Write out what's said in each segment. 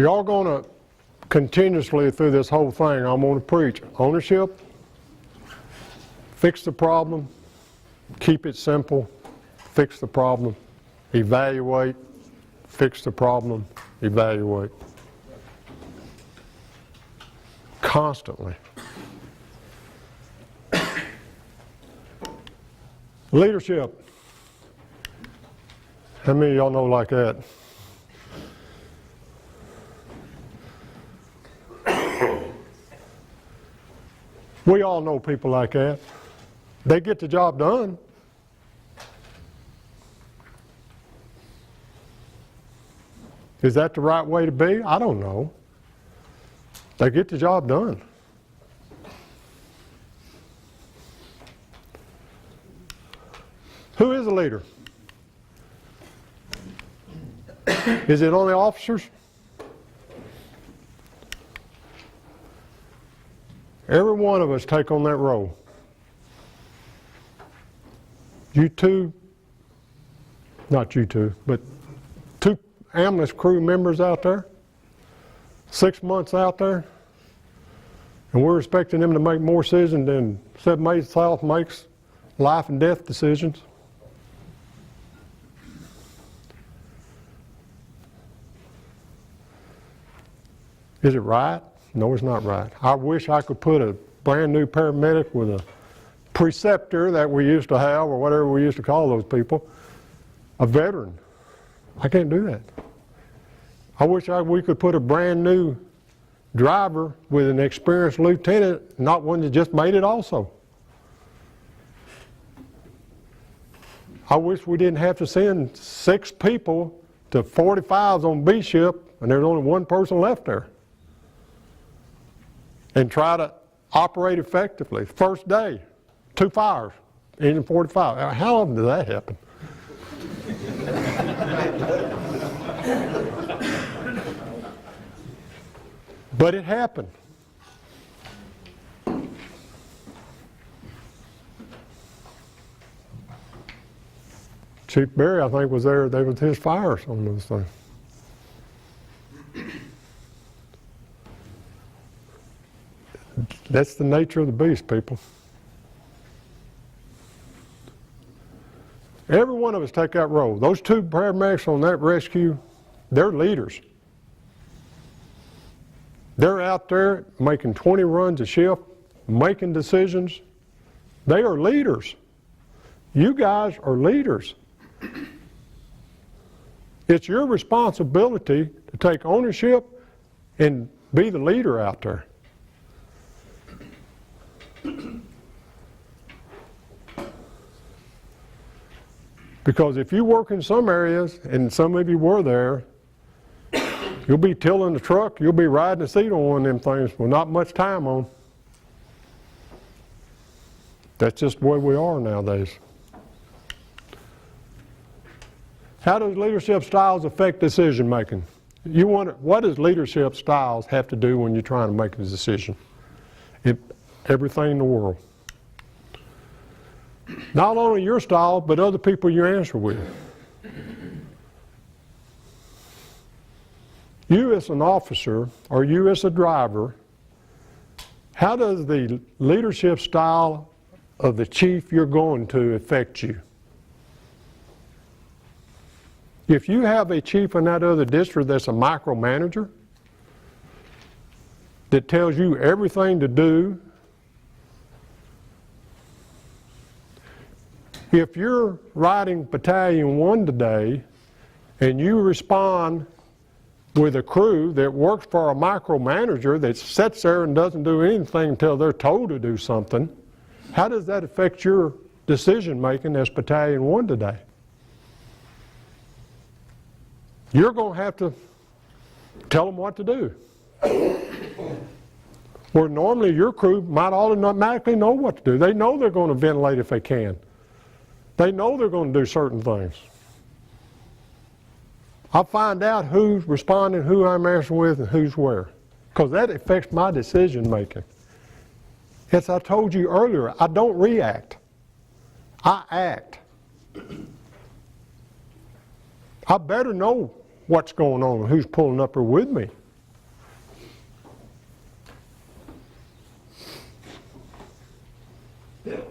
Y'all going to continuously through this whole thing, I'm going to preach ownership, fix the problem, keep it simple, fix the problem, evaluate, fix the problem, evaluate. Constantly. Leadership. How many of y'all know like that? We all know people like that. They get the job done. Is that the right way to be? I don't know. They get the job done. Who is a leader? Is it only officers? Every one of us take on that role. You two, not you two, but two ambulance crew members out there, 6 months out there, and we're expecting them to make more decisions than 7 South makes life and death decisions. Is it right? No, it's not right. I wish I could put a brand new paramedic with a preceptor that we used to have, or whatever we used to call those people, a veteran. I can't do that. I wish we could put a brand new driver with an experienced lieutenant, not one that just made it also. I wish we didn't have to send 6 people to 45s on B ship and there's only one person left there, and try to operate effectively. First day, 2 fires, engine 45. How often does that happen? But it happened. Chief Berry, I think, was there. They was his fires on those things. That's the nature of the beast, people. Every one of us take that role. Those 2 paramedics on that rescue, they're leaders. They're out there making 20 runs a shift, making decisions. They are leaders. You guys are leaders. It's your responsibility to take ownership and be the leader out there. Because if you work in some areas, and some of you were there, you'll be tilling the truck, you'll be riding the seat on one of them things with not much time on. That's just the way we are nowadays. How does leadership styles affect decision making? You wonder, what does leadership styles have to do when you're trying to make a decision? Everything in the world. Not only your style, but other people you answer with. You as an officer, or you as a driver, how does the leadership style of the chief you're going to affect you? If you have a chief in that other district that's a micromanager, that tells you everything to do, if you're riding Battalion 1 today and you respond with a crew that works for a micromanager that sits there and doesn't do anything until they're told to do something, how does that affect your decision making as Battalion 1 today? You're going to have to tell them what to do. Where normally your crew might automatically know what to do. They know they're going to ventilate if they can. They know they're going to do certain things. I find out who's responding, who I'm answering with, and who's where, because that affects my decision making. As I told you earlier, I don't react. I act. I better know what's going on, who's pulling up here with me.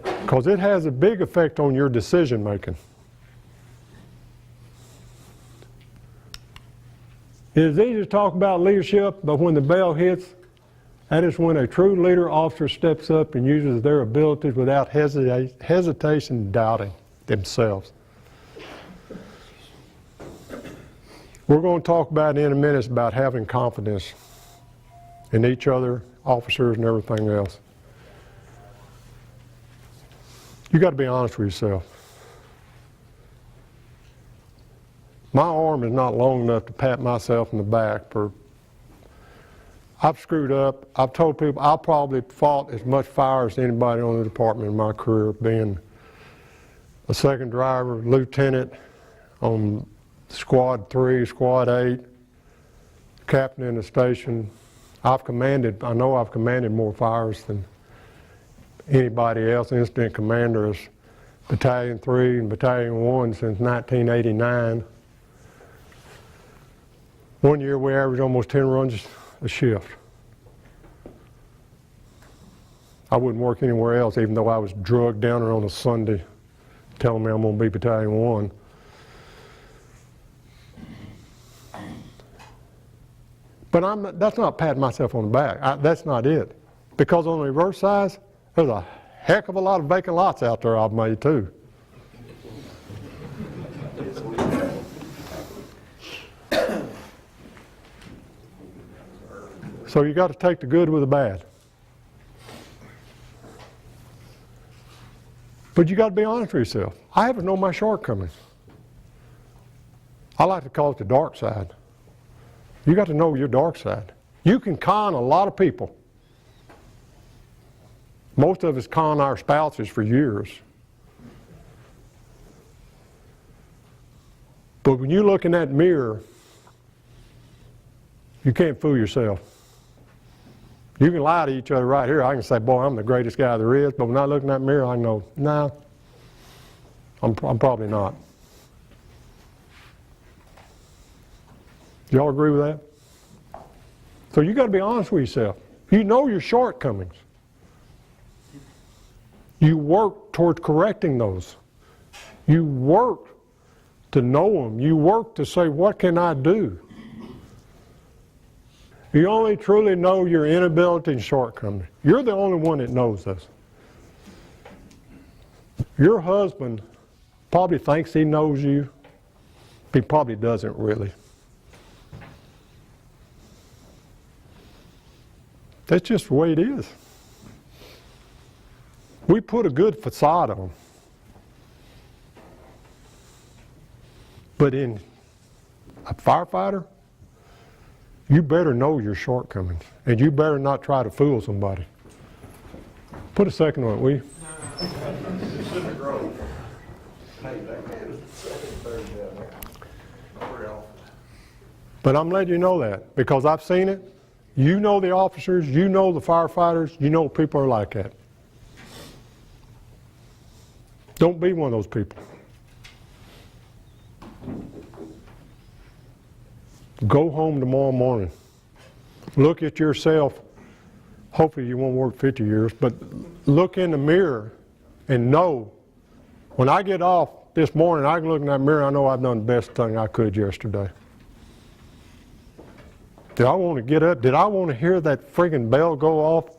because it has a big effect on your decision making. It is easy to talk about leadership, but when the bell hits, that is when a true leader officer steps up and uses their abilities without hesitation, doubting themselves. We're going to talk about in a minute about having confidence in each other, officers, and everything else. You got to be honest with yourself. My arm is not long enough to pat myself in the back for I've screwed up. I've told people I probably fought as much fire as anybody on the department in my career, being a second driver, lieutenant on Squad 3, Squad 8, captain in the station. I know I've commanded more fires than anybody else. Incident commander is Battalion 3 and Battalion 1 since 1989. One year we averaged almost 10 runs a shift. I wouldn't work anywhere else, even though I was drugged down there on a Sunday telling me I'm going to be Battalion 1. But that's not patting myself on the back. That's not it. Because on the reverse side, there's a heck of a lot of vacant lots out there I've made too. So you got to take the good with the bad. But you got to be honest with yourself. I haven't known my shortcomings. I like to call it the dark side. You got to know your dark side. You can con a lot of people. Most of us con our spouses for years. But when you look in that mirror, you can't fool yourself. You can lie to each other right here. I can say, boy, I'm the greatest guy there is. But when I look in that mirror, I know, nah, I'm probably not. Y'all agree with that? So you got to be honest with yourself. You know your shortcomings. You work toward correcting those. You work to know them. You work to say, what can I do? You only truly know your inability and shortcomings. You're the only one that knows this. Your husband probably thinks he knows you. He probably doesn't really. That's just the way it is. We put a good facade on. But in a firefighter, you better know your shortcomings, and you better not try to fool somebody. Put a second on it, will you? But I'm letting you know that, because I've seen it. You know the officers, you know the firefighters, you know people are like that. Don't be one of those people. Go home tomorrow morning. Look at yourself. Hopefully you won't work 50 years, but look in the mirror and know, when I get off this morning, I can look in that mirror, I know I've done the best thing I could yesterday. Did I want to get up? Did I want to hear that friggin' bell go off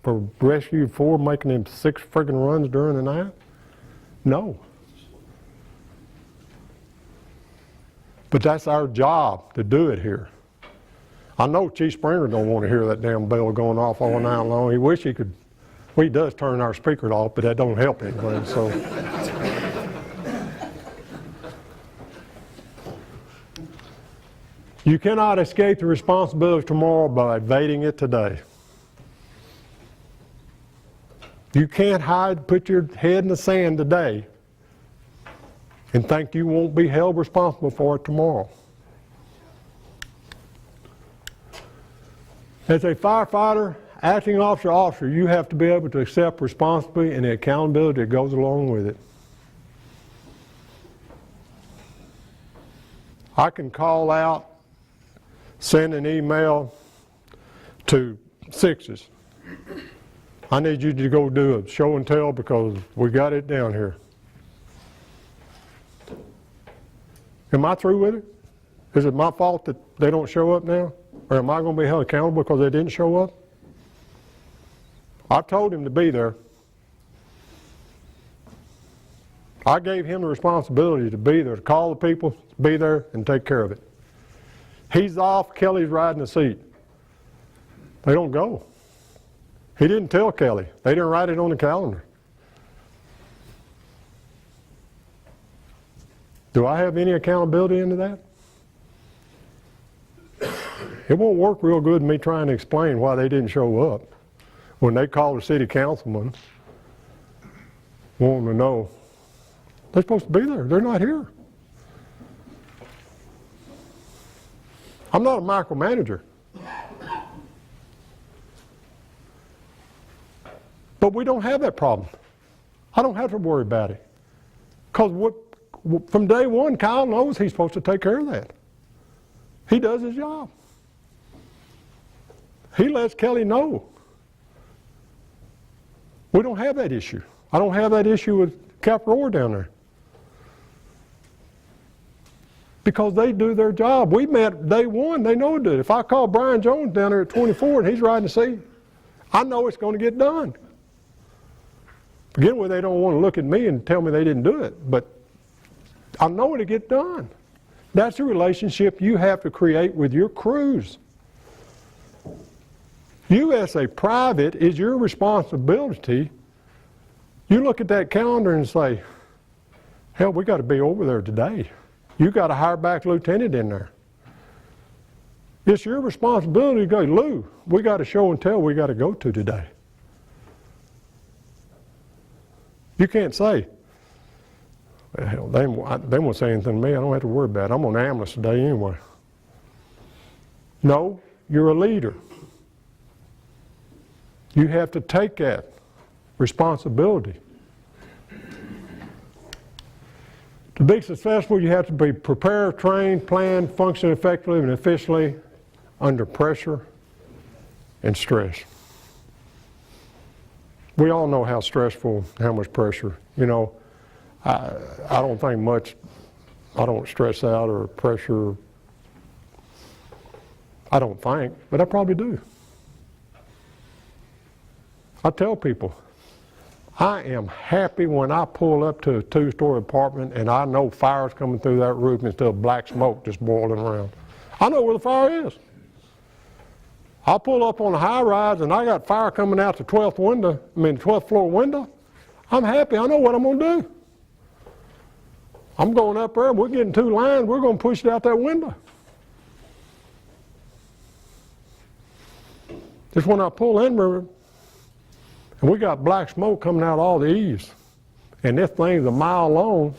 for Rescue 4 making them 6 friggin' runs during the night? No. But that's our job to do it here. I know Chief Springer don't want to hear that damn bell going off all night long. He wish he could. Well, he does turn our speaker off, but that don't help anything. So, you cannot escape the responsibility tomorrow by evading it today. You can't hide, put your head in the sand today and think you won't be held responsible for it tomorrow. As a firefighter, acting officer, you have to be able to accept responsibility and the accountability that goes along with it. I can call out, send an email to 6s. I need you to go do a show and tell because we got it down here. Am I through with it? Is it my fault that they don't show up now? Or am I going to be held accountable because they didn't show up? I told him to be there. I gave him the responsibility to be there, to call the people, be there, and take care of it. He's off, Kelly's riding the seat. They don't go. He didn't tell Kelly. They didn't write it on the calendar. Do I have any accountability into that? It won't work real good me trying to explain why they didn't show up when they called the city councilman wanting to know. They're supposed to be there. They're not here. I'm not a micromanager. But we don't have that problem. I don't have to worry about it. Because from day one, Kyle knows he's supposed to take care of that. He does his job. He lets Kelly know. We don't have that issue. I don't have that issue with Caproar down there. Because they do their job. We met day one, they know it did. If I call Brian Jones down there at 24 and he's riding the seat, I know it's going to get done. Begin with, they don't want to look at me and tell me they didn't do it, but I know it'll get done. That's the relationship you have to create with your crews. You as a private, is your responsibility. You look at that calendar and say, hell, we got to be over there today. You got to hire back lieutenant in there. It's your responsibility to go, Lou, we got a show and tell we got to go to today. You can't say, well, hell, they won't say anything to me. I don't have to worry about it. I'm on ambulance today anyway. No, you're a leader. You have to take that responsibility. To be successful, you have to be prepared, trained, planned, function effectively and efficiently under pressure and stress. We all know how stressful, how much pressure. You know, I don't think much, I don't stress out or pressure. I don't think, but I probably do. I tell people, I am happy when I pull up to a two-story apartment and I know fire's coming through that roof instead of black smoke just boiling around. I know where the fire is. I pull up on a high-rise and I got fire coming out the 12th floor window. I'm happy. I know what I'm going to do. I'm going up there, we're getting two lines, we're going to push it out that window. Just when I pull in, and we got black smoke coming out all the eaves, and this thing's a mile long,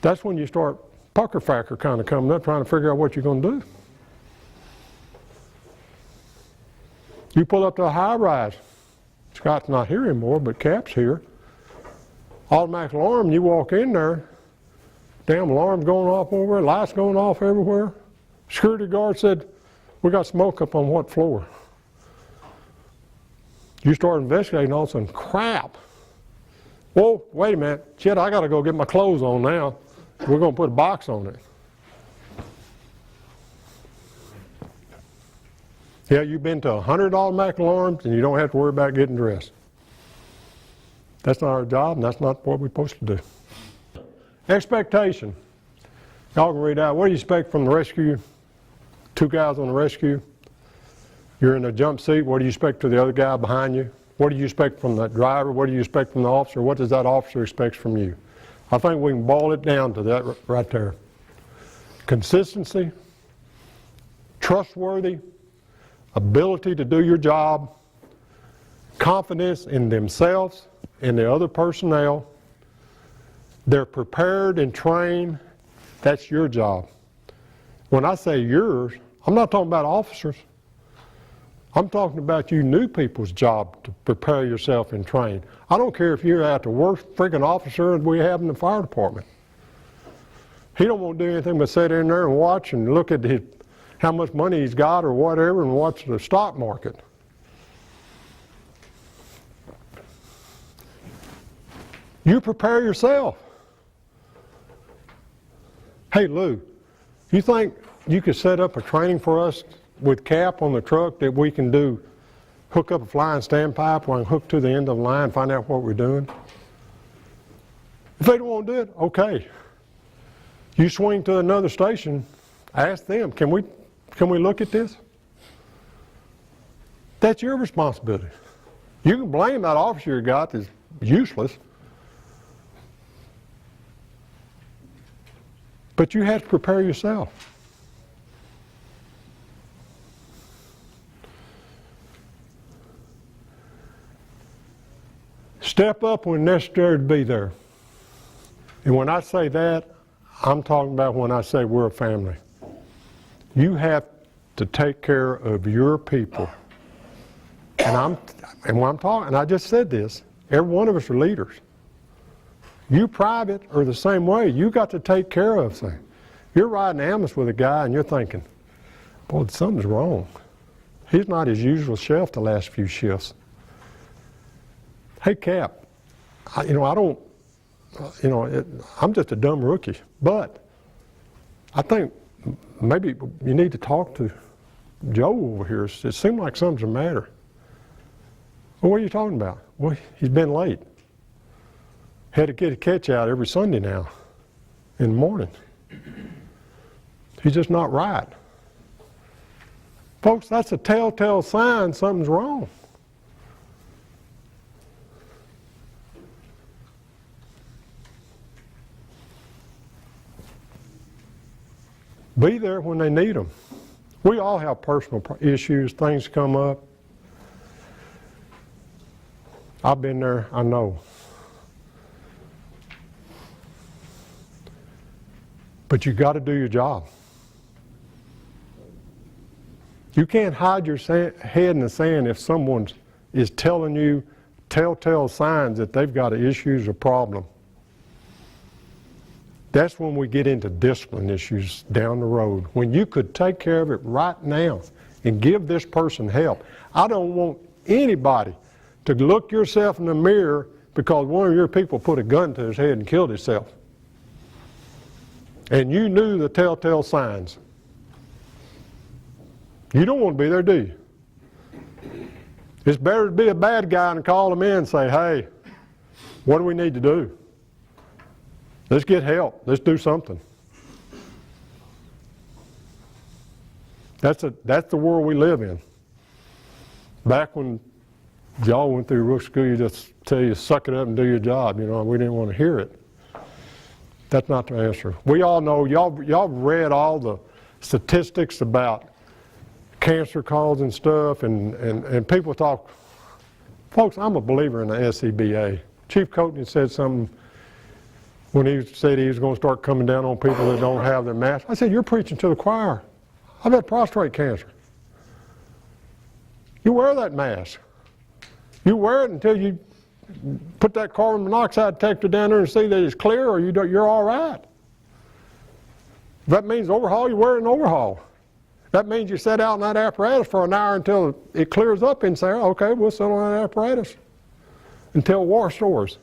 that's when you start pucker factor kind of coming up, trying to figure out what you're going to do. You pull up to a high rise. Scott's not here anymore, but Cap's here. Automatic alarm, you walk in there, damn alarm's going off over, lights going off everywhere. Security guard said, we got smoke up on what floor? You start investigating, all of a sudden, crap. Whoa, wait a minute, shit, I gotta go get my clothes on now. We're gonna put a box on it. Yeah, you've been to 100 automatic alarms and you don't have to worry about getting dressed. That's not our job and that's not what we're supposed to do. Expectation. Y'all can read out. What do you expect from the rescue? Two guys on the rescue. You're in a jump seat. What do you expect to the other guy behind you? What do you expect from the driver? What do you expect from the officer? What does that officer expect from you? I think we can boil it down to that right there. Consistency, trustworthy, ability to do your job, confidence in themselves and the other personnel. They're prepared and trained. That's your job. When I say yours, I'm not talking about officers. I'm talking about you new people's job to prepare yourself and train. I don't care if you're at the worst freaking officer we have in the fire department. He don't want to do anything but sit in there and watch and look at how much money he's got or whatever and watch the stock market. You prepare yourself. Hey Lou, you think you could set up a training for us with cap on the truck that we can do, hook up a flying standpipe or I can hook to the end of the line, find out what we're doing? If they don't want to do it, okay. You swing to another station, ask them, can we look at this? That's your responsibility. You can blame that officer you got that's useless, but you have to prepare yourself. Step up when necessary to be there. And when I say that, I'm talking about when I say we're a family. You have to take care of your people. And when I'm talking, and I just said this, every one of us are leaders. You private are the same way. You got to take care of things. You're riding ambulance with a guy and you're thinking, boy, something's wrong. He's not his usual chef the last few shifts. Hey, Cap, I'm just a dumb rookie, but I think maybe you need to talk to Joe over here. It seemed like something's the matter. Well, what are you talking about? Well, he's been late. Had to get a catch out every Sunday now in the morning. He's just not right. Folks, that's a telltale sign something's wrong. Be there when they need them. We all have personal issues, things come up. I've been there, I know. But you got to do your job. You can't hide your head in the sand if someone is telling you telltale signs that they've got issues or problem. That's when we get into discipline issues down the road. When you could take care of it right now and give this person help. I don't want anybody to look yourself in the mirror because one of your people put a gun to his head and killed himself. And you knew the telltale signs. You don't want to be there, do you? It's better to be a bad guy and call them in and say, hey, what do we need to do? Let's get help. Let's do something. That's the world we live in. Back when y'all went through Rook School, you just tell you, suck it up and do your job. We didn't want to hear it. That's not the answer. We all know, y'all read all the statistics about cancer calls and stuff, and people talk. Folks, I'm a believer in the SCBA. Chief Coatney said something when he said he was going to start coming down on people that don't have their mask. I said, you're preaching to the choir. I've had prostate cancer. You wear that mask. You wear it until you put that carbon monoxide detector down there and see that it's clear, or you're all right. If that means overhaul, you wear an overhaul. That means you sit out in that apparatus for an hour until it clears up inside. Okay, we'll sit on that apparatus until war restores.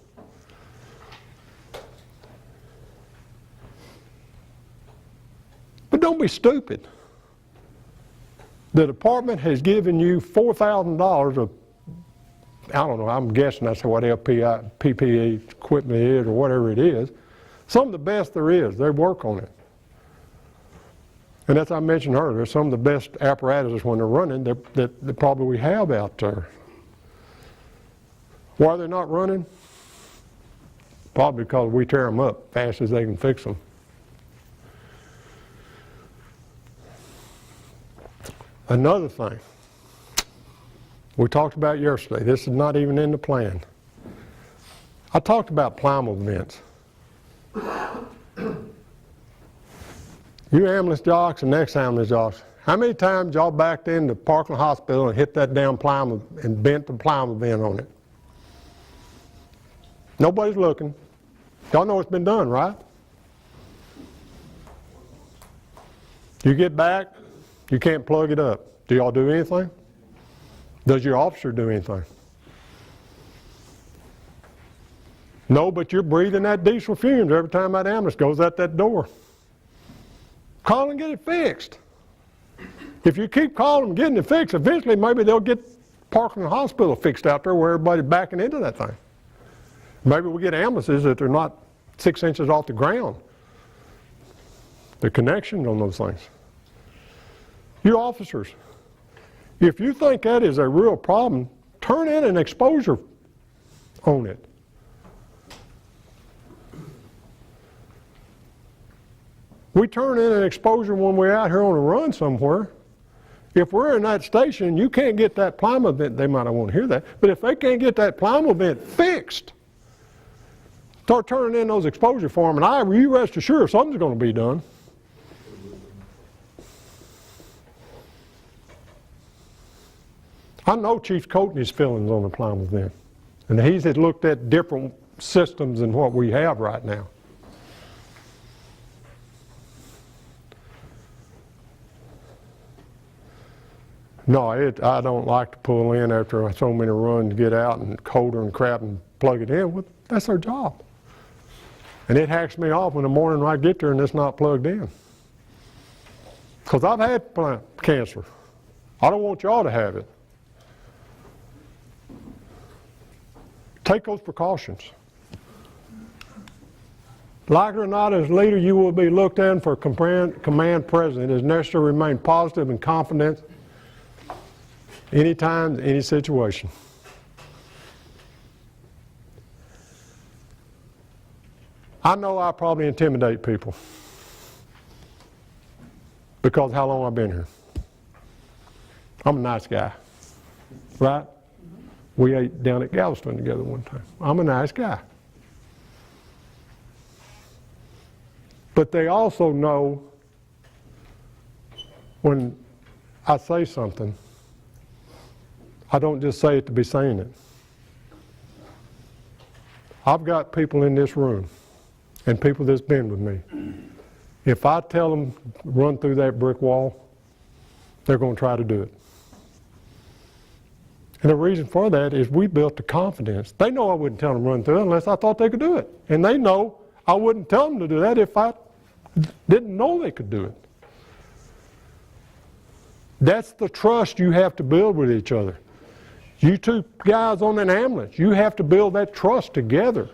But don't be stupid. The department has given you $4,000 of, I don't know, I'm guessing that's what PPE equipment is or whatever it is. Some of the best there is. They work on it. And as I mentioned earlier, some of the best apparatuses when they're running that probably we have out there. Why are they not running? Probably because we tear them up fast as they can fix them. Another thing we talked about yesterday, this is not even in the plan. I talked about plowable vents. You ambulance jocks and ex-ambulance jocks, how many times y'all backed into Parkland Hospital and hit that damn plowable and bent the plowable vent on it? Nobody's looking. Y'all know it's been done, right? You get back, you can't plug it up. Do y'all do anything? Does your officer do anything? No, but you're breathing that diesel fumes every time that ambulance goes out that door. Call and get it fixed. If you keep calling and getting it fixed, eventually maybe they'll get Parkland Hospital fixed out there where everybody's backing into that thing. Maybe we get ambulances that they're not 6 inches off the ground. The connection on those things. You officers, if you think that is a real problem, turn in an exposure on it. We turn in an exposure when we're out here on a run somewhere. If we're in that station, you can't get that plymo vent, they might not want to hear that, but if they can't get that plymo vent fixed, start turning in those exposure for them, and you rest assured something's going to be done. I know Chief Coatney's feelings on the plymo vent, and he's had looked at different systems than what we have right now. No, I don't like to pull in after so many runs, get out and colder and crap and plug it in. Well, that's our job. And it hacks me off in the morning when I get there and it's not plugged in. Because I've had cancer. I don't want y'all to have it. Take those precautions. Like it or not, as leader, you will be looked in for command present. It is necessary to remain positive and confident anytime, any situation. I know I probably intimidate people because how long I've been here. I'm a nice guy, right? We ate down at Galveston together one time. I'm a nice guy. But they also know when I say something, I don't just say it to be saying it. I've got people in this room and people that's been with me. If I tell them run through that brick wall, they're going to try to do it. And the reason for that is we built the confidence. They know I wouldn't tell them to run through it unless I thought they could do it. And they know I wouldn't tell them to do that if I didn't know they could do it. That's the trust you have to build with each other. You two guys on an ambulance, you have to build that trust together.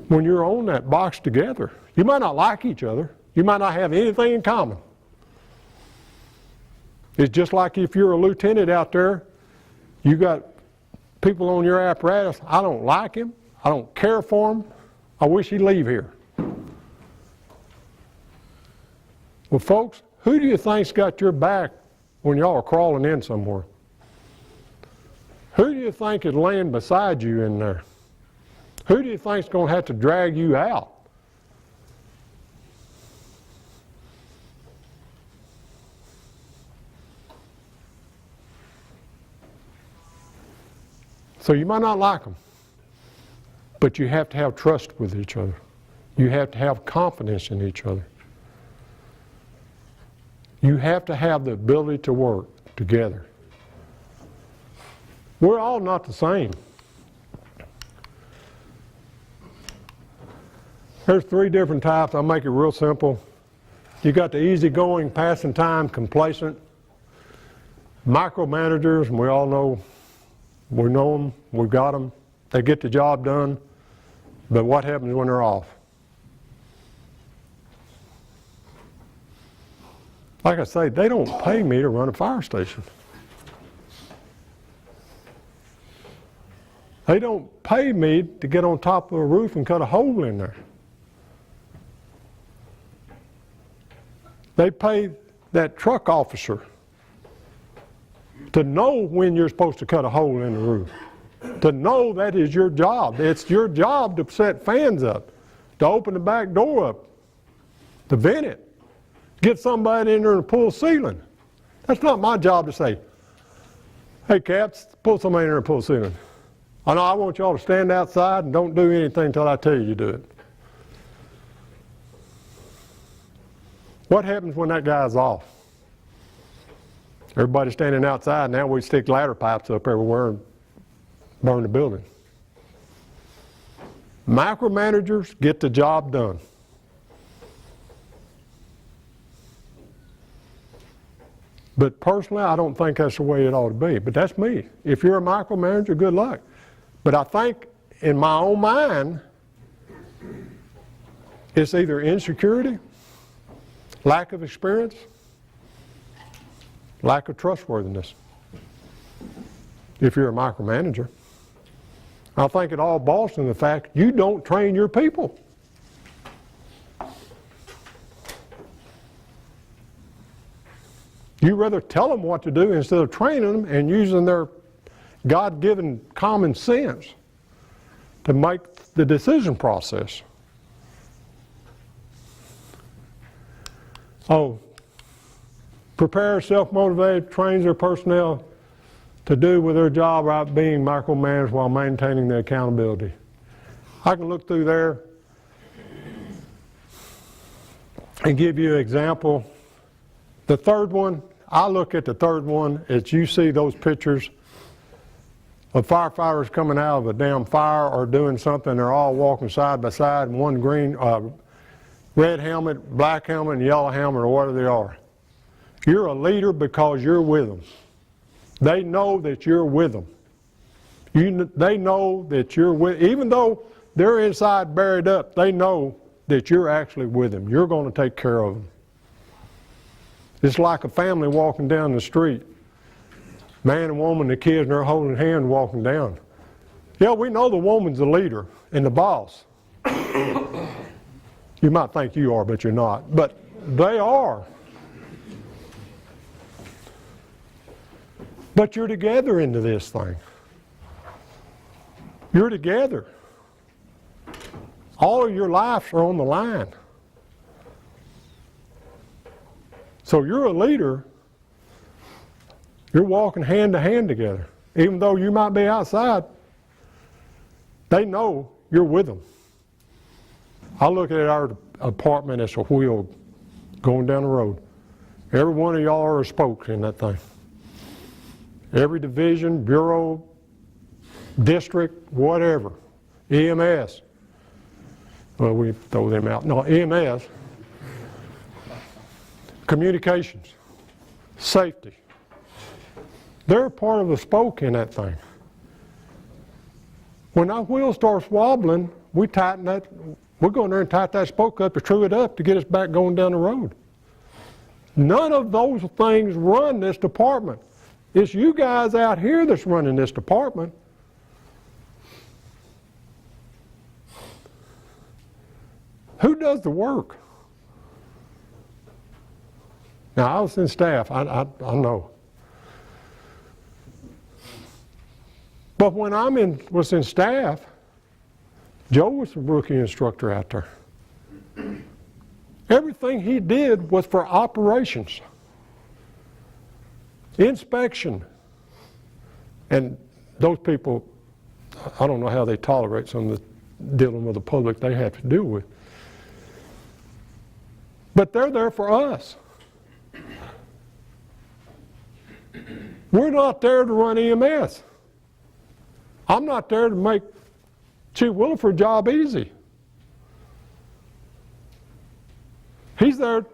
When you're on that box together, you might not like each other. You might not have anything in common. It's just like if you're a lieutenant out there, you got people on your apparatus, I don't like him, I don't care for him, I wish he'd leave here. Well, folks, who do you think's got your back when y'all are crawling in somewhere? Who do you think is laying beside you in there? Who do you think's going to have to drag you out? So you might not like them, but you have to have trust with each other. You have to have confidence in each other. You have to have the ability to work together. We're all not the same. There's 3 different types. I'll make it real simple. You got the easygoing, passing time, complacent, micromanagers, and we all know, we know them, we've got them. They get the job done, but what happens when they're off? Like I say, they don't pay me to run a fire station. They don't pay me to get on top of a roof and cut a hole in there. They pay that truck officer to know when you're supposed to cut a hole in the roof. To know that is your job. It's your job to set fans up, to open the back door up, to vent it, get somebody in there and pull ceiling. That's not my job to say, hey, Caps, pull somebody in there and pull ceiling. I know I want y'all to stand outside and don't do anything until I tell you to do it. What happens when that guy's off? Everybody's standing outside. Now we stick ladder pipes up everywhere and burn the building. Micromanagers get the job done. But personally, I don't think that's the way it ought to be. But that's me. If you're a micromanager, good luck. But I think in my own mind, it's either insecurity, lack of experience, lack of trustworthiness. If you're a micromanager, I think it all boils in the fact you don't train your people. You rather tell them what to do instead of training them and using their God-given common sense to make the decision process. Oh, prepare, self-motivated, trains their personnel to do with their job without being micromanaged while maintaining the accountability. I can look through there and give you an example. The third one, I look at the third one as you see those pictures of firefighters coming out of a damn fire or doing something. They're all walking side by side, and one green, red helmet, black helmet, and yellow helmet, or whatever they are. You're a leader because you're with them. They know that you're with them. They know that you're with, even though they're inside buried up, they know that you're actually with them. You're going to take care of them. It's like a family walking down the street. Man and woman, the kids, and they're holding hands walking down. Yeah, we know the woman's the leader and the boss. You might think you are, but you're not. But they are. But you're together into this thing. You're together. All of your lives are on the line. So you're a leader. You're walking hand to hand together. Even though you might be outside, they know you're with them. I look at our apartment as a wheel going down the road. Every one of y'all are spokes in that thing. Every division, bureau, district, whatever, EMS. Well, we throw them out. No, EMS. Communications, safety. They're part of the spoke in that thing. When that wheel starts wobbling, we tighten that. We're going there and tighten that spoke up to true it up to get us back going down the road. None of those things run this department. It's you guys out here that's running this department. Who does the work? Now, I was in staff. I know. But when was in staff, Joe was the rookie instructor out there. Everything he did was for operations. Inspection. And those people, I don't know how they tolerate some of the dealing with the public they have to deal with. But they're there for us. We're not there to run EMS. I'm not there to make Chief Williford's job easy. He's there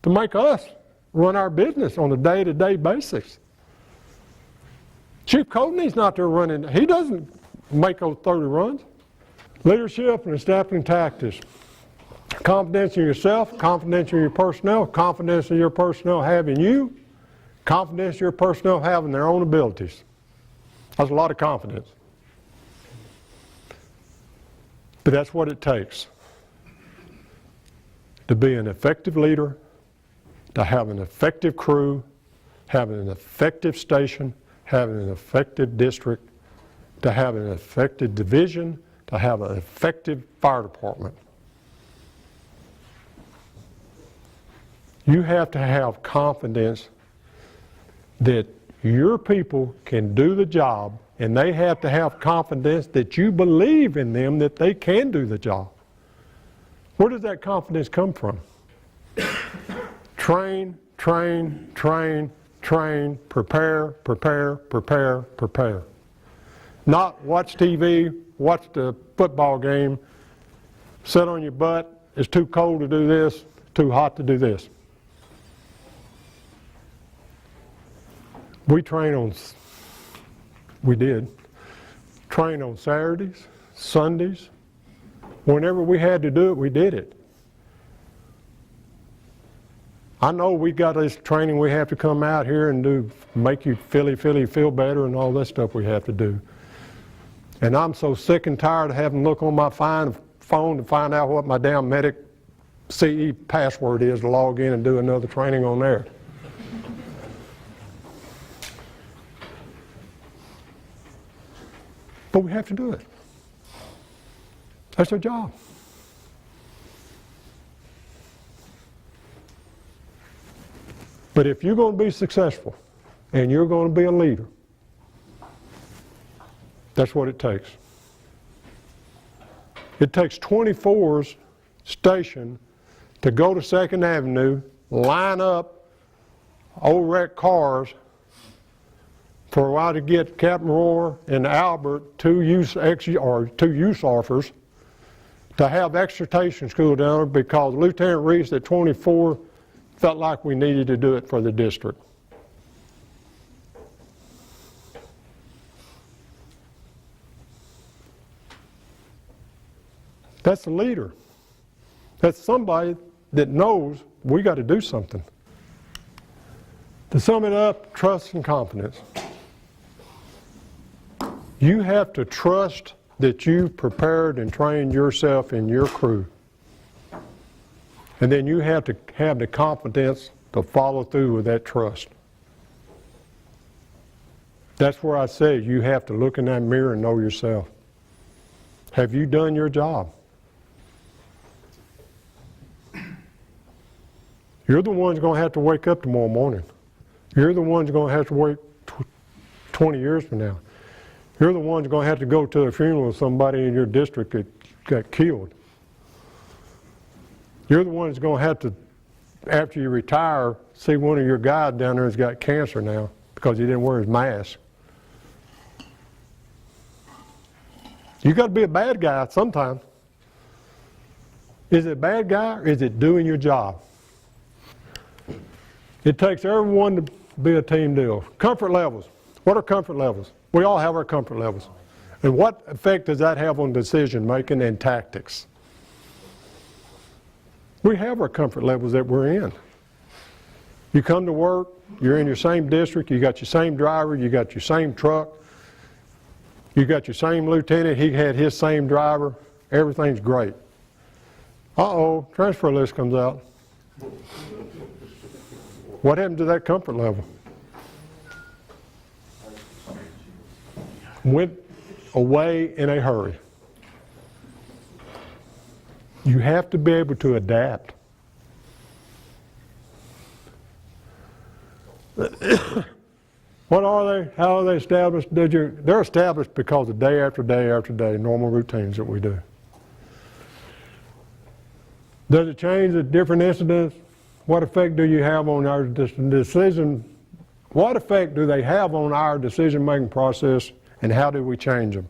to make us run our business on a day-to-day basis. Chief Codeney's not there running. He doesn't make those 30 runs. Leadership and establishing tactics. Confidence in yourself, confidence in your personnel, confidence in your personnel having you, confidence in your personnel having their own abilities. That's a lot of confidence. But that's what it takes to be an effective leader, to have an effective crew, having an effective station, having an effective district, to have an effective division, to have an effective fire department. You have to have confidence that your people can do the job, and they have to have confidence that you believe in them, that they can do the job. Where does that confidence come from? Train, train, train, train, prepare, prepare, prepare, prepare. Not watch TV, watch the football game, sit on your butt, it's too cold to do this, too hot to do this. We train on Saturdays, Sundays. Whenever we had to do it, we did it. I know we got this training we have to come out here and do, make you feel better and all that stuff we have to do. And I'm so sick and tired of having to look on my phone to find out what my damn medic CE password is to log in and do another training on there. But we have to do it. That's our job. But if you're going to be successful and you're going to be a leader, that's what it takes. It takes 24s stationed to go to 2nd Avenue, line up old wrecked cars for a while to get Captain Rohr and Albert, two use offers, to have exhortation school down there because Lieutenant Reese at 24 felt like we needed to do it for the district. That's a leader. That's somebody that knows we got to do something. To sum it up, trust and confidence. You have to trust that you've prepared and trained yourself and your crew. And then you have to have the confidence to follow through with that trust. That's where I say you have to look in that mirror and know yourself. Have you done your job? You're the ones going to have to wake up tomorrow morning. You're the ones going to have to wait 20 years from now. You're the ones going to have to go to a funeral of somebody in your district that got killed. You're the ones going to have to, after you retire, see one of your guys down there has got cancer now because he didn't wear his mask. You got to be a bad guy sometime. Is it a bad guy or is it doing your job? It takes everyone to be a team deal. Comfort levels. What are comfort levels? We all have our comfort levels. And what effect does that have on decision making and tactics? We have our comfort levels that we're in. You come to work, you're in your same district, you got your same driver, you got your same truck, you got your same lieutenant, he had his same driver, everything's great. Uh-oh, transfer list comes out. What happened to that comfort level? Went away in a hurry. You have to be able to adapt. What are they? How are they established? They're established because of day after day after day, normal routines that we do. Does it change at different incidents? What effect do you have on our decision? What effect do they have on our decision-making process, and how do we change them?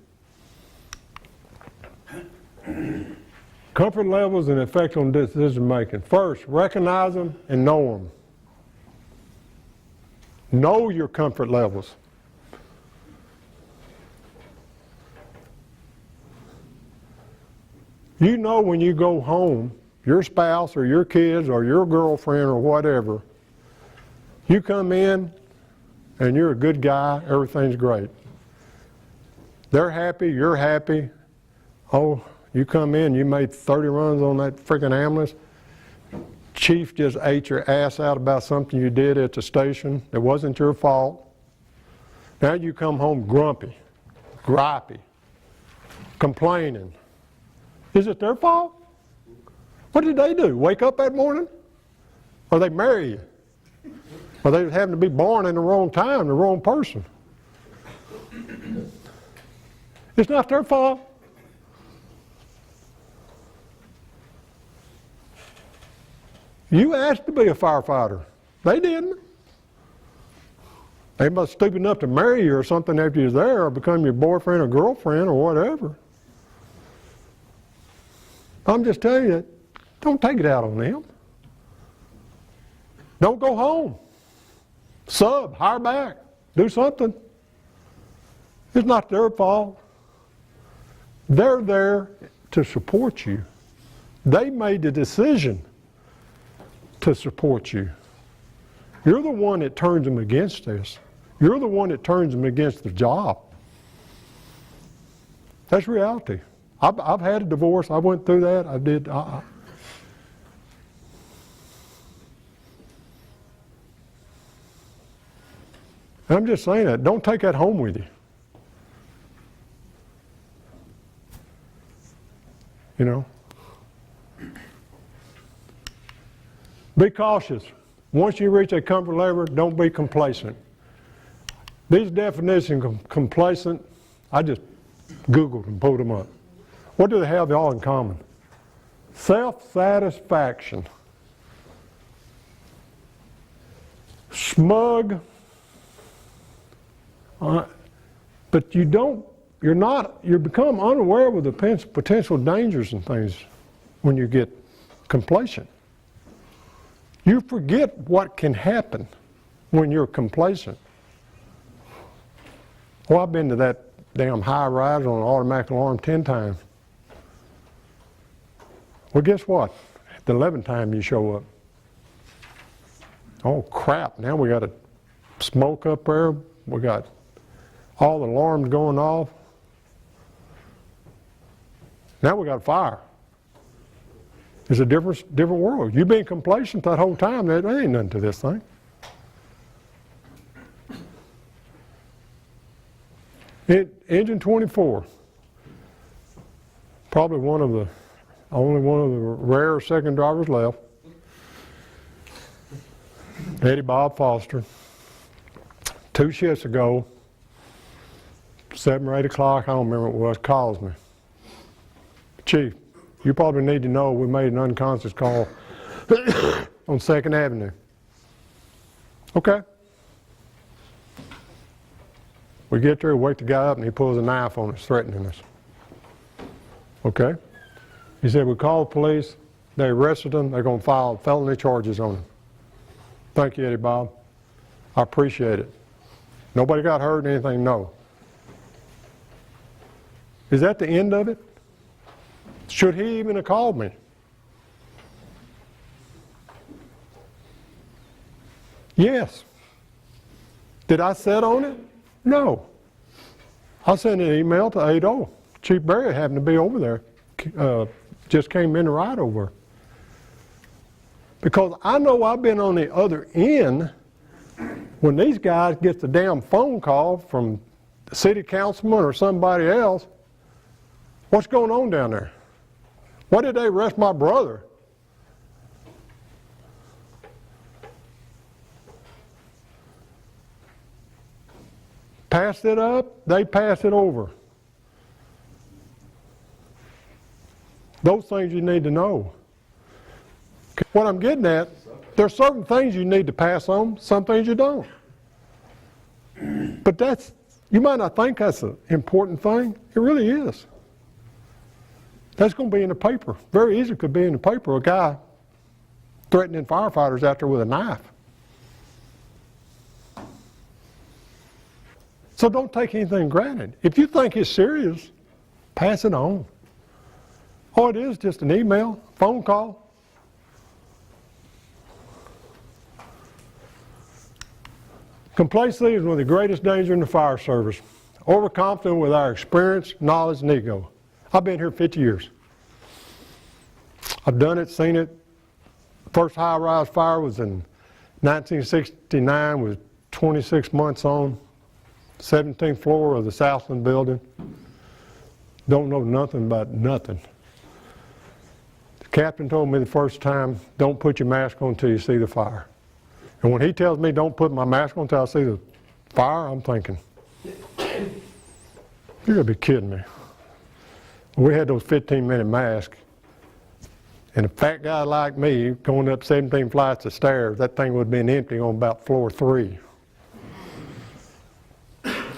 Comfort levels and effect on decision-making. First, recognize them and know them. Know your comfort levels. You know when you go home, your spouse or your kids or your girlfriend or whatever, you come in and you're a good guy, everything's great. They're happy, you're happy. Oh, you come in, you made 30 runs on that freaking ambulance. Chief just ate your ass out about something you did at the station that wasn't your fault. Now you come home grumpy, gripey, complaining. Is it their fault? What did they do? Wake up that morning? Or they marry you? Or they happen to be born in the wrong time, the wrong person? It's not their fault. You asked to be a firefighter. They didn't. They must be stupid enough to marry you or something after you're there, or become your boyfriend or girlfriend or whatever. I'm just telling you, don't take it out on them. Don't go home. Sub, hire back, do something. It's not their fault. They're there to support you. They made the decision to support you. You're the one that turns them against this. You're the one that turns them against the job. That's reality. I've had a divorce. I went through that. I did. I'm just saying that. Don't take that home with you. You know? Be cautious. Once you reach a comfort level, don't be complacent. These definitions of complacent, I just Googled and pulled them up. What do they have all in common? Self-satisfaction. Smug. But you become unaware of the potential dangers and things when you get complacent. You forget what can happen when you're complacent. Well, I've been to that damn high rise on an automatic alarm 10 times. Well, guess what? The 11th time you show up. Oh crap, now we got a smoke up there. We got all the alarms going off. Now we got a fire. It's a different world. You've been complacent that whole time. There ain't nothing to this thing. Engine 24. Probably only one of the rare second drivers left. Eddie Bob Foster. 2 shifts ago, 7 or 8 o'clock, I don't remember what it was, calls me. Chief, you probably need to know we made an unconscious call on 2nd Avenue. Okay. We get there, wake the guy up, and he pulls a knife on us, threatening us. Okay. He said, we called the police, they arrested him, they're going to file felony charges on him. Thank you, Eddie Bob. I appreciate it. Nobody got hurt or anything, no. Is that the end of it? Should he even have called me? Yes. Did I sit on it? No. I sent an email to 8-0. Chief Berry happened to be over there. Just came in to ride over. Because I know I've been on the other end when these guys get the damn phone call from the city councilman or somebody else. What's going on down there? Why did they arrest my brother? Passed it up, they passed it over. Those things you need to know. What I'm getting at, there's certain things you need to pass on, some things you don't. But you might not think that's an important thing. It really is. That's going to be in the paper. Very easy could be in the paper. A guy threatening firefighters out there with a knife. So don't take anything granted. If you think it's serious, pass it on. All it is just an email, phone call. Complacency is one of the greatest dangers in the fire service. Overconfident with our experience, knowledge, and ego. I've been here 50 years. I've done it, seen it. First high-rise fire was in 1969, was 26 months on, 17th floor of the Southland building. Don't know nothing about nothing. The captain told me the first time, don't put your mask on until you see the fire. And when he tells me don't put my mask on until I see the fire, I'm thinking, you're gonna be kidding me. We had those 15-minute masks, and a fat guy like me going up 17 flights of stairs, that thing would have been empty on about floor 3.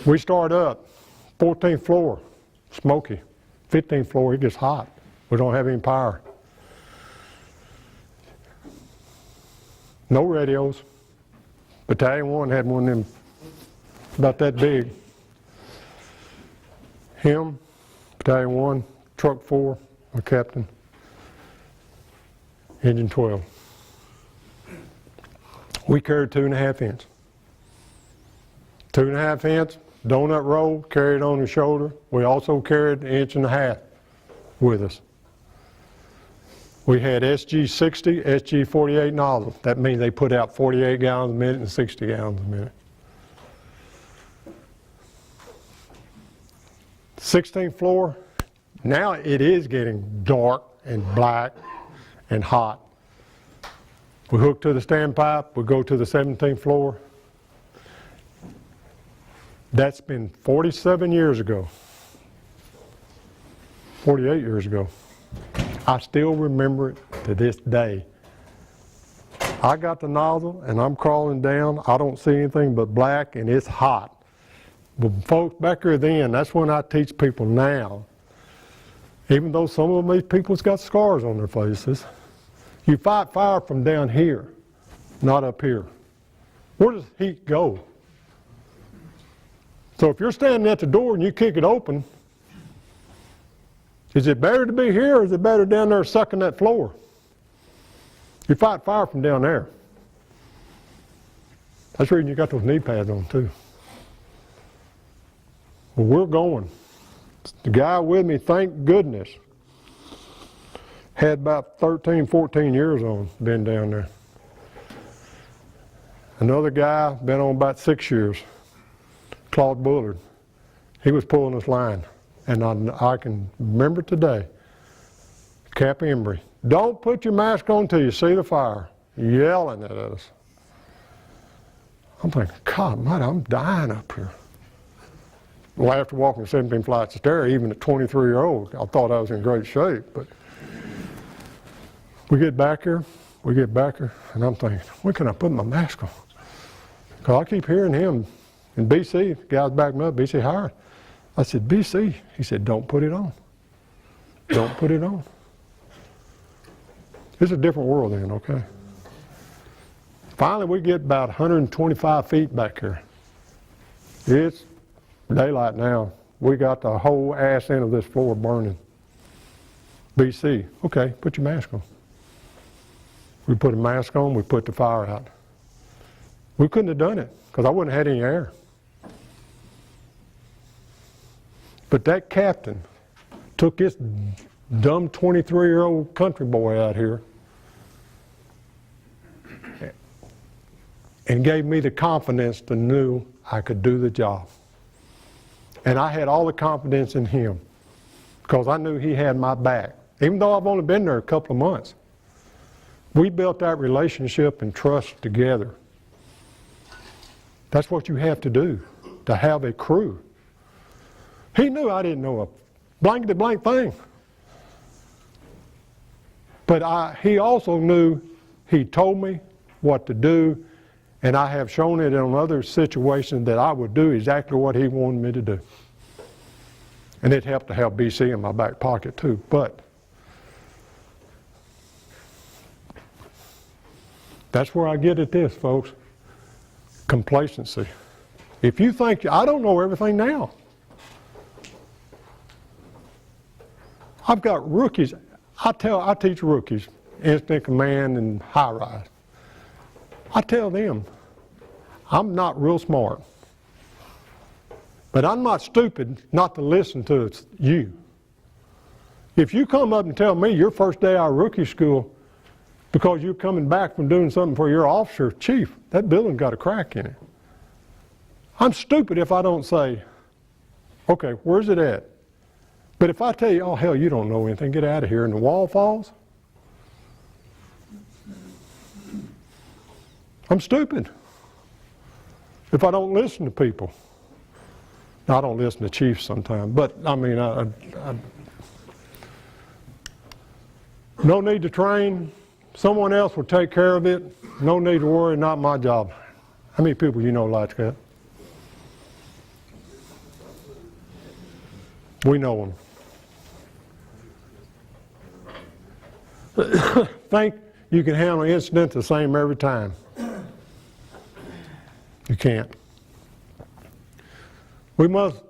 We start up, 14th floor, smoky. 15th floor, it gets hot. We don't have any power. No radios. Battalion 1 had one of them about that big. Him, Battalion 1, Truck 4, my captain, Engine 12. We carried 2.5 inch. 2.5 inch, donut roll, carried on the shoulder. We also carried 1.5 inches with us. We had SG-60, SG-48 nozzle. That means they put out 48 gallons a minute and 60 gallons a minute. 16th floor, now it is getting dark and black and hot. We hook to the standpipe, we go to the 17th floor. That's been 47 years ago, 48 years ago. I still remember it to this day. I got the nozzle and I'm crawling down. I don't see anything but black and it's hot. But folks back here then, that's when I teach people now. Even though some of these people's got scars on their faces, you fight fire from down here, not up here. Where does heat go? So if you're standing at the door and you kick it open, is it better to be here or is it better down there sucking that floor? You fight fire from down there. That's the reason you got those knee pads on too. Well, we're going. The guy with me, thank goodness, had about 13, 14 years on, been down there. Another guy, been on about 6 years, Claude Bullard. He was pulling this line. And I can remember today, Cap Embry, don't put your mask on till you see the fire, yelling at us. I'm thinking, God, man, I'm dying up here. Well, after walking 17 flights of stairs, even at 23-year-old, I thought I was in great shape. But we get back here, and I'm thinking, when can I put my mask on? Because I keep hearing him in BC, the guys backing me up, BC hired. I said, BC, he said, don't put it on. Don't put it on. It's a different world then, okay? Finally, we get about 125 feet back here. It's daylight now. We got the whole ass end of this floor burning. BC, okay, put your mask on. We put a mask on, we put the fire out. We couldn't have done it because I wouldn't have had any air. But that captain took this dumb 23-year-old country boy out here and gave me the confidence to know I could do the job. And I had all the confidence in him because I knew he had my back. Even though I've only been there a couple of months, we built that relationship and trust together. That's what you have to do, to have a crew. He knew I didn't know a blankety blank thing. But he also knew, he told me what to do, and I have shown it in other situations that I would do exactly what he wanted me to do. And it helped to have BC in my back pocket too. But that's where I get at this, folks. Complacency. If you think, I don't know everything now. I've got rookies. I teach rookies, instant command and high rise. I tell them, I'm not real smart, but I'm not stupid not to listen to you. If you come up and tell me your first day out of rookie school because you're coming back from doing something for your officer chief, that building got a crack in it. I'm stupid if I don't say, okay, where's it at? But if I tell you, oh hell, you don't know anything, get out of here, and the wall falls, I'm stupid if I don't listen to people. Now, I don't listen to chiefs sometimes, but I mean, no need to train. Someone else will take care of it. No need to worry, not my job. How many people you know like that? We know them. Think you can handle an incident the same every time. You can't. We must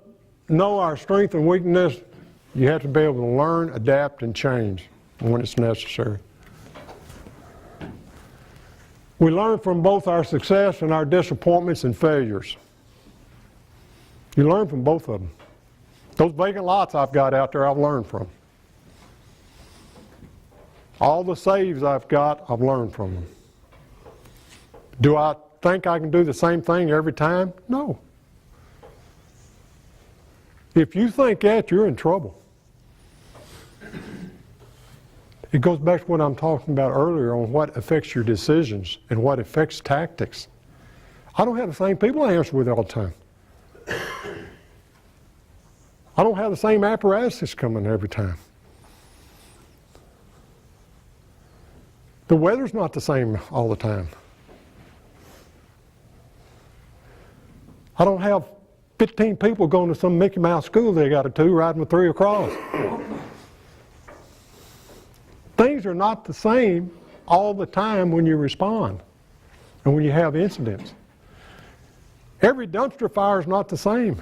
know our strength and weakness. You have to be able to learn, adapt, and change when it's necessary. We learn from both our success and our disappointments and failures. You learn from both of them. Those vacant lots I've got out there, I've learned from. All the saves I've got, I've learned from them. Do I think I can do the same thing every time? No. If you think that, you're in trouble. It goes back to what I'm talking about earlier on what affects your decisions and what affects tactics. I don't have the same people I answer with all the time. I don't have the same apparatus coming every time. The weather's not the same all the time. I don't have 15 people going to some Mickey Mouse school they got to riding with 3 across. Things are not the same all the time when you respond and when you have incidents. Every dumpster fire is not the same.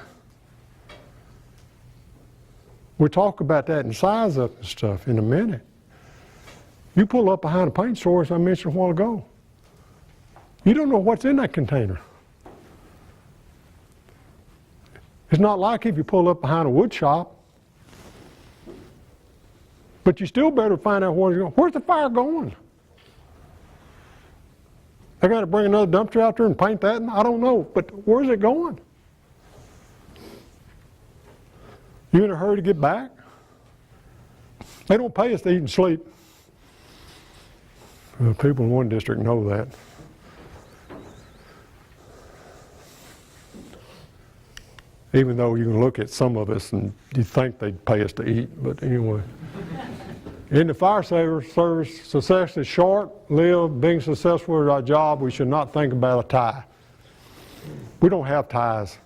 We'll talk about that in size up and stuff in a minute. You pull up behind a paint store, as I mentioned a while ago. You don't know what's in that container. It's not like if you pull up behind a wood shop. But you still better find out where's the fire going? I got to bring another dumpster out there and paint that? I don't know, but where's it going? You in a hurry to get back? They don't pay us to eat and sleep. Well, people in one district know that. Even though you can look at some of us and you think they'd pay us to eat, but anyway. In the fire service, success is short-lived. Being successful at our job, we should not think about a tie. We don't have ties.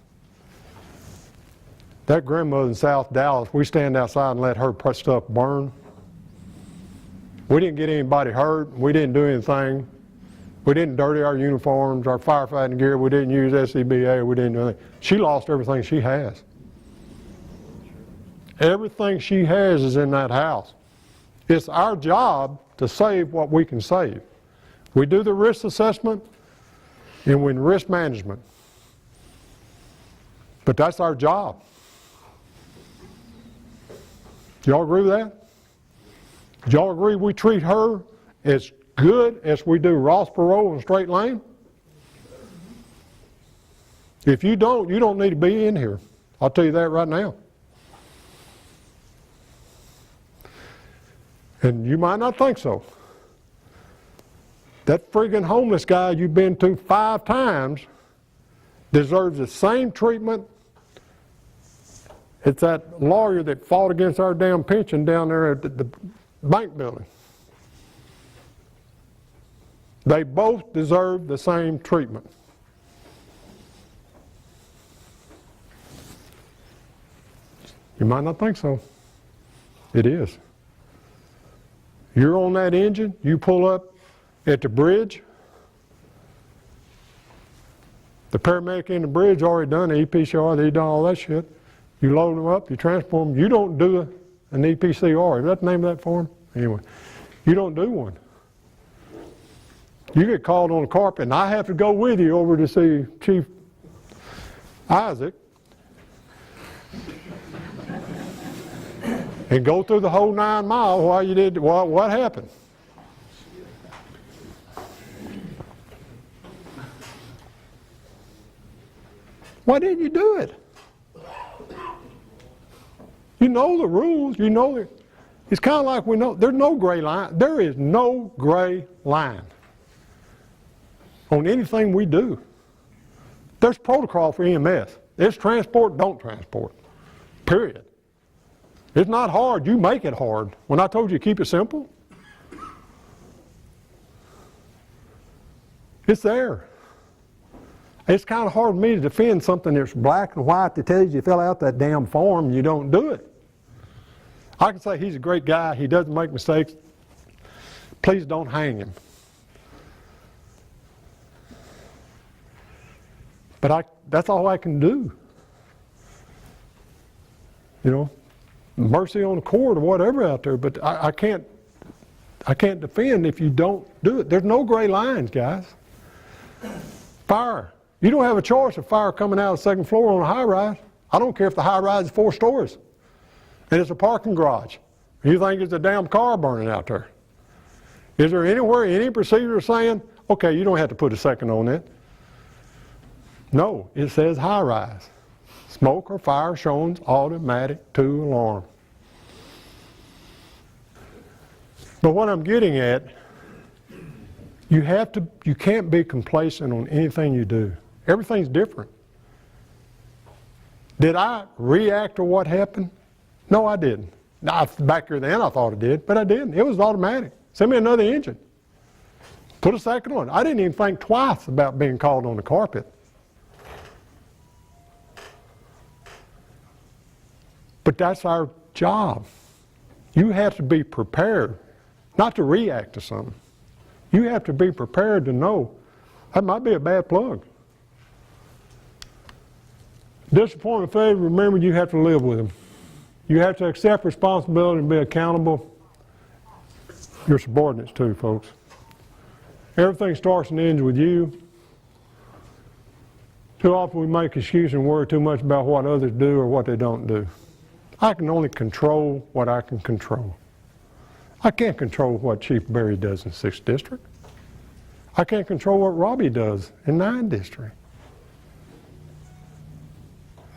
That grandmother in South Dallas, we stand outside and let her stuff burn. We didn't get anybody hurt. We didn't do anything. We didn't dirty our uniforms, our firefighting gear. We didn't use SCBA. We didn't do anything. She lost everything she has. Everything she has is in that house. It's our job to save what we can save. We do the risk assessment and we risk management. But that's our job. Do y'all agree with that? Do y'all agree we treat her as good as we do Ross Perot and Straight Lane? If you don't, you don't need to be in here. I'll tell you that right now. And you might not think so. That friggin' homeless guy you've been to 5 times deserves the same treatment. It's that lawyer that fought against our damn pension down there at the bank building. They both deserve the same treatment. You might not think so. It is. You're on that engine, you pull up at the bridge. The paramedic in the bridge already done the EPCR, they done all that shit. You load them up, you transport them. You don't do an EPCR. Is that the name of that form? Anyway, you don't do one. You get called on the carpet, and I have to go with you over to see Chief Isaac and go through the whole 9 miles while you did, what happened? Why didn't you do it? You know the rules, you know that. It's kind of like we know, there's no gray line. There is no gray line on anything we do. There's protocol for EMS. It's transport, don't transport, period. It's not hard, you make it hard. When I told you to keep it simple, it's there. It's kind of hard for me to defend something that's black and white that tells you fill out that damn form and you don't do it. I can say he's a great guy, he doesn't make mistakes. Please don't hang him. But that's all I can do. You know, mercy on the court or whatever out there, but I can't defend if you don't do it. There's no gray lines, guys. Fire. You don't have a choice of fire coming out of the second floor on a high-rise. I don't care if the high-rise is 4 stories and it's a parking garage. You think it's a damn car burning out there. Is there anywhere, any procedure saying, okay, you don't have to put a second on it? No, it says high-rise. Smoke or fire shown automatic 2 alarm. But what I'm getting at, you can't be complacent on anything you do. Everything's different. Did I react to what happened? No, I didn't. Now, back here then I thought it did, but I didn't. It was automatic. Send me another engine. Put a second one. I didn't even think twice about being called on the carpet. But that's our job. You have to be prepared, not to react to something. You have to be prepared to know that might be a bad plug. Disappointment, failure, remember you have to live with them. You have to accept responsibility and be accountable. Your subordinates too, folks. Everything starts and ends with you. Too often we make excuses and worry too much about what others do or what they don't do. I can only control what I can control. I can't control what Chief Berry does in 6th District. I can't control what Robbie does in 9th District.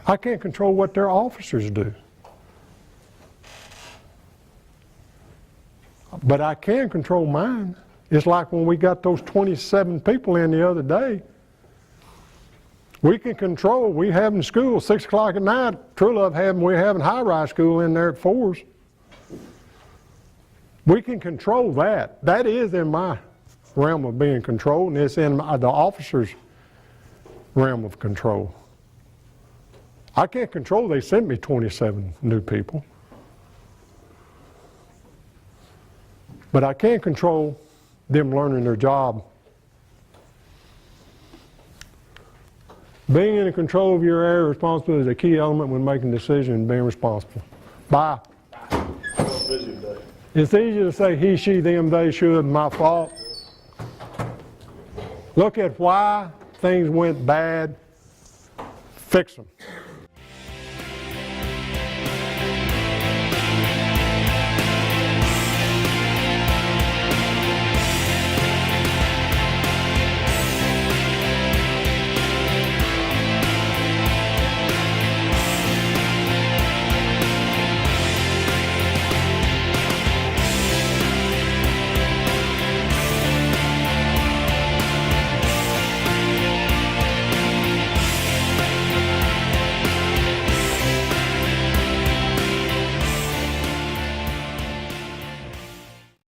I can't control what their officers do. But I can control mine. It's like when we got those 27 people in the other day. We can control, we have in school 6 o'clock at night, True Love we're having high-rise school in there at 4s. We can control that. That is in my realm of being controlled, and it's in the officer's realm of control. I can't control they sent me 27 new people. But I can control them learning their job. Being in control of your area of responsibility is a key element when making decisions and being responsible. Bye. It's easy to say he, she, them, they, should, my fault. Look at why things went bad. Fix them.